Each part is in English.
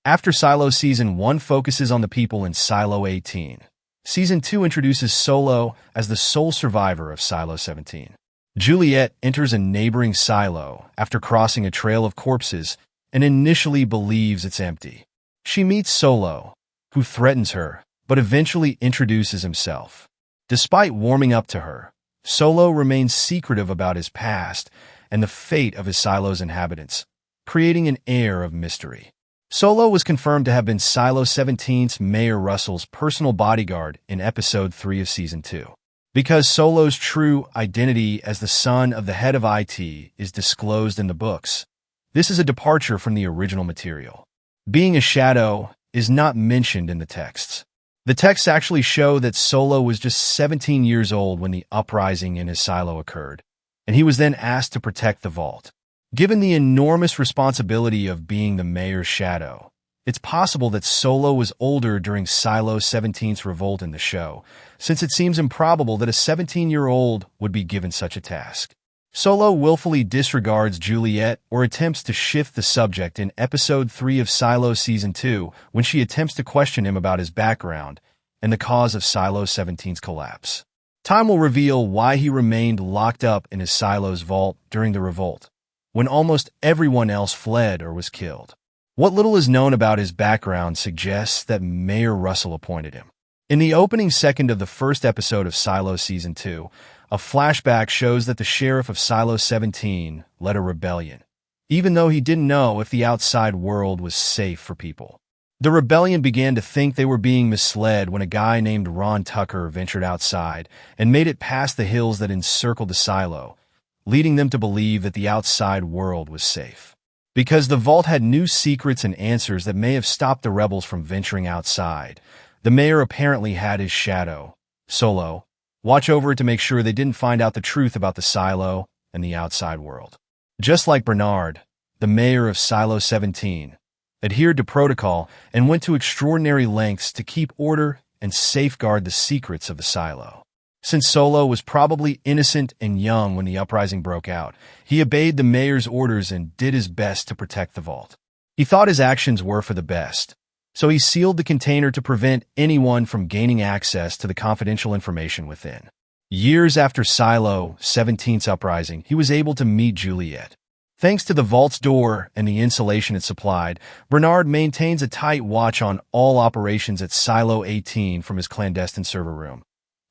After Silo Season 1 focuses on the people in Silo 18, Season 2 introduces Solo as the sole survivor of Silo 17. Juliet enters a neighboring silo after crossing a trail of corpses and initially believes it's empty. She meets Solo, who threatens her, but eventually introduces himself. Despite warming up to her, Solo remains secretive about his past and the fate of his silo's inhabitants, creating an air of mystery. Solo was confirmed to have been Silo 17's Mayor Russell's personal bodyguard in Episode 3 of Season 2. Because Solo's true identity as the son of the head of IT is disclosed in the books, this is a departure from the original material. Being a shadow is not mentioned in the texts. The texts actually show that Solo was just 17 years old when the uprising in his silo occurred, and he was then asked to protect the vault. Given the enormous responsibility of being the mayor's shadow, it's possible that Solo was older during Silo 17's revolt in the show, since it seems improbable that a 17-year-old would be given such a task. Solo willfully disregards Juliet or attempts to shift the subject in Episode 3 of Silo Season 2 when she attempts to question him about his background and the cause of Silo 17's collapse. Time will reveal why he remained locked up in his silo's vault during the revolt, when almost everyone else fled or was killed. What little is known about his background suggests that Mayor Russell appointed him. In the opening second of the first episode of Silo Season 2, a flashback shows that the sheriff of Silo 17 led a rebellion, even though he didn't know if the outside world was safe for people. The rebellion began to think they were being misled when a guy named Ron Tucker ventured outside and made it past the hills that encircled the silo, leading them to believe that the outside world was safe. Because the vault had new secrets and answers that may have stopped the rebels from venturing outside, the mayor apparently had his shadow, Solo, watch over it to make sure they didn't find out the truth about the silo and the outside world. Just like Bernard, the mayor of Silo 17, adhered to protocol and went to extraordinary lengths to keep order and safeguard the secrets of the silo. Since Solo was probably innocent and young when the uprising broke out, he obeyed the mayor's orders and did his best to protect the vault. He thought his actions were for the best, so he sealed the container to prevent anyone from gaining access to the confidential information within. Years after Silo 17's uprising, he was able to meet Juliet. Thanks to the vault's door and the insulation it supplied, Bernard maintains a tight watch on all operations at Silo 18 from his clandestine server room,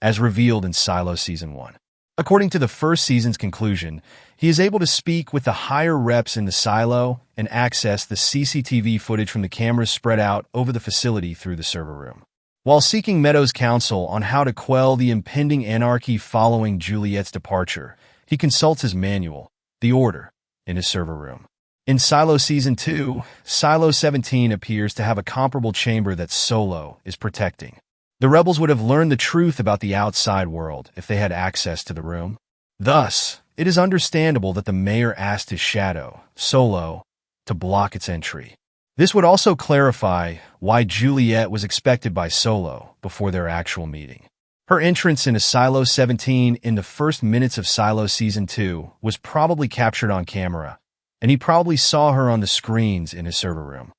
as revealed in Silo Season 1. According to the first season's conclusion, he is able to speak with the higher reps in the silo and access the CCTV footage from the cameras spread out over the facility through the server room. While seeking Meadows' counsel on how to quell the impending anarchy following Juliet's departure, he consults his manual, The Order, in his server room. In Silo Season 2, Silo 17 appears to have a comparable chamber that Solo is protecting. The rebels would have learned the truth about the outside world if they had access to the room. Thus, it is understandable that the mayor asked his shadow, Solo, to block its entry. This would also clarify why Juliet was expected by Solo before their actual meeting. Her entrance into Silo 17 in the first minutes of Silo Season 2 was probably captured on camera, and he probably saw her on the screens in his server room.